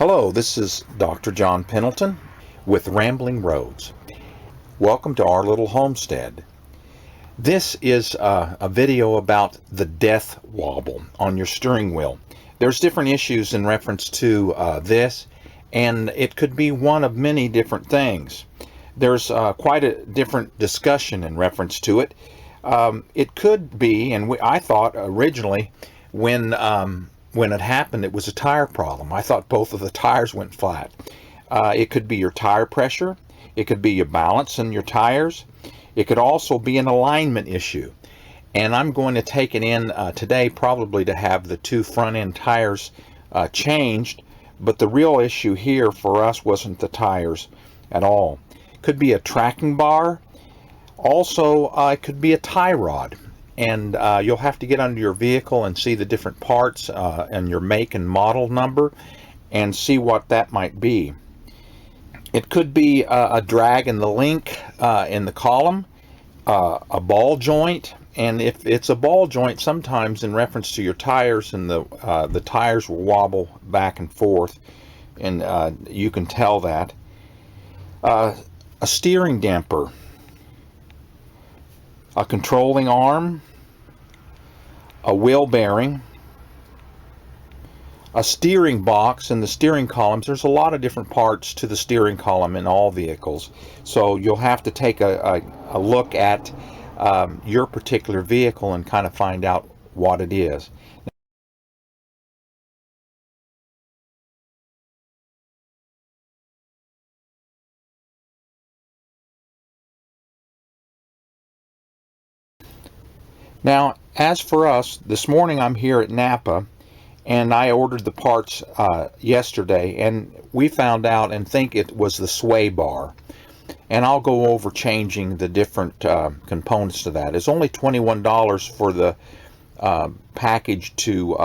Hello, this is Dr. John Pendleton with Rambling Roads. Welcome to our little homestead. This is a video about the death wobble on your steering wheel. There's different issues in reference to this, and it could be one of many different things. There's quite a different discussion in reference to it. It could be, and I thought originally when it happened, it was a tire problem. I thought both of the tires went flat. It could be your tire pressure. It could be your balance in your tires. It could also be an alignment issue. And I'm going to take it in today probably to have the two front end tires changed. But the real issue here for us wasn't the tires at all. Could be a tracking bar. Also, it could be a tie rod. And you'll have to get under your vehicle and see the different parts and your make and model number and see what that might be. It could be a drag in the link in the column, a ball joint, and if it's a ball joint, sometimes in reference to your tires, and the tires will wobble back and forth, and you can tell that. A steering damper, a controlling arm, a wheel bearing, a steering box, and the steering columns. There's a lot of different parts to the steering column in all vehicles, so you'll have to take a look at your particular vehicle and kind of find out what it is. Now, as for us, this morning I'm here at Napa, and I ordered the parts yesterday, and we found out and think it was the sway bar. And I'll go over changing the different components to that. It's only $21 for the package to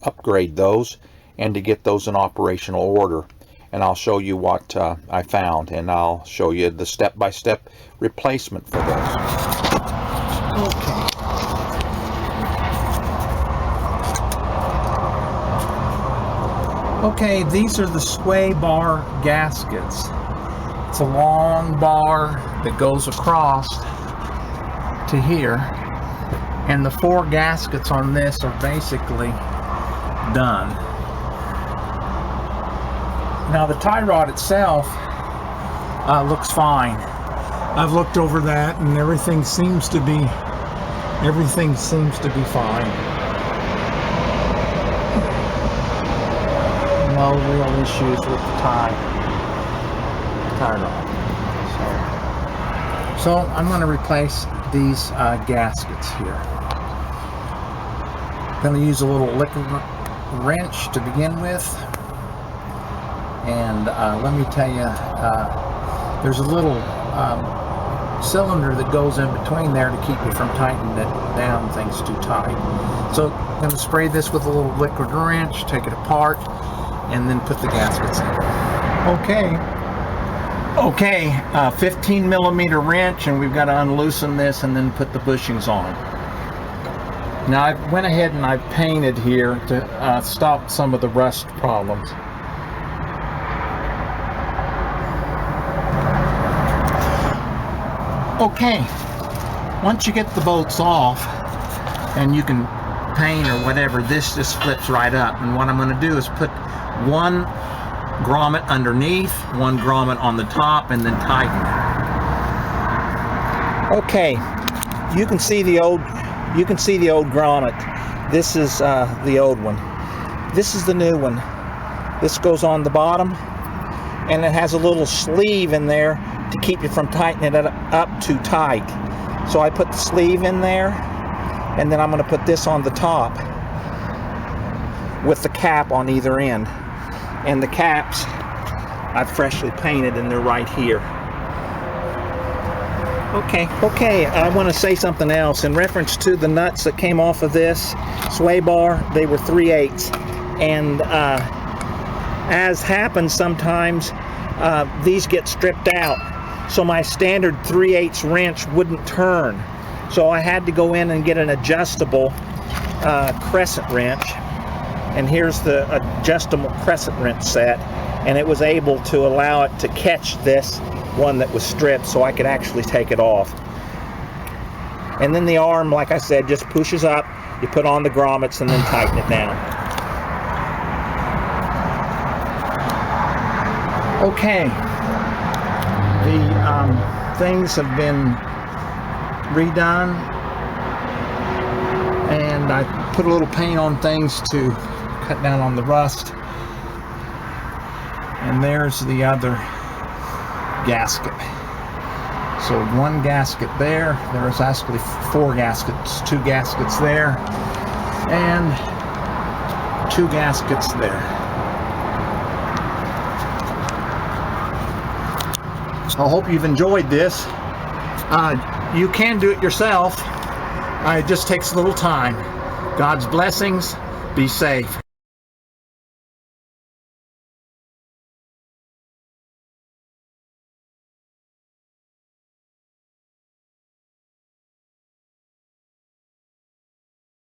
upgrade those and to get those in operational order. And I'll show you what I found, and I'll show you the step-by-step replacement for those. Okay. Okay, these are the sway bar gaskets. It's a long bar that goes across to here, and the 4 gaskets on this are basically done. Now the tie rod itself looks fine. I've looked over that, and everything seems to be fine. No real issues with the tie rod. So I'm going to replace these gaskets here. I'm going to use a little liquid wrench to begin with, and let me tell you, there's a little cylinder that goes in between there to keep you from tightening it down things too tight. So I'm going to spray this with a little liquid wrench, take it apart, and then put the gaskets in. Okay, 15 millimeter wrench, and we've got to unloosen this and then put the bushings on. Now I went ahead and I painted here to stop some of the rust problems. Okay, once you get the bolts off and you can paint or whatever, this just flips right up, and what I'm going to do is put one grommet underneath, one grommet on the top, and then tighten it. Okay, you can see the old grommet. This is the old one. This is the new one. This goes on the bottom, and it has a little sleeve in there to keep you from tightening it up too tight. So I put the sleeve in there, and then I'm going to put this on the top with the cap on either end. And the caps I've freshly painted, and they're right here. Okay, I want to say something else in reference to the nuts that came off of this sway bar. They were 3/8, and as happens sometimes, these get stripped out, so my standard 3/8 wrench wouldn't turn, so I had to go in and get an adjustable crescent wrench. And here's the adjustable crescent wrench set. and it was able to allow it to catch this one that was stripped, so I could actually take it off. And then the arm, like I said, just pushes up. You put on the grommets and then tighten it down. Okay, the things have been redone, and I put a little paint on things to cut down on the rust. And there's the other gasket. So one gasket there. There's actually 4 gaskets. 2 gaskets there, and 2 gaskets there. I hope you've enjoyed this. You can do it yourself. It just takes a little time. God's blessings. Be safe.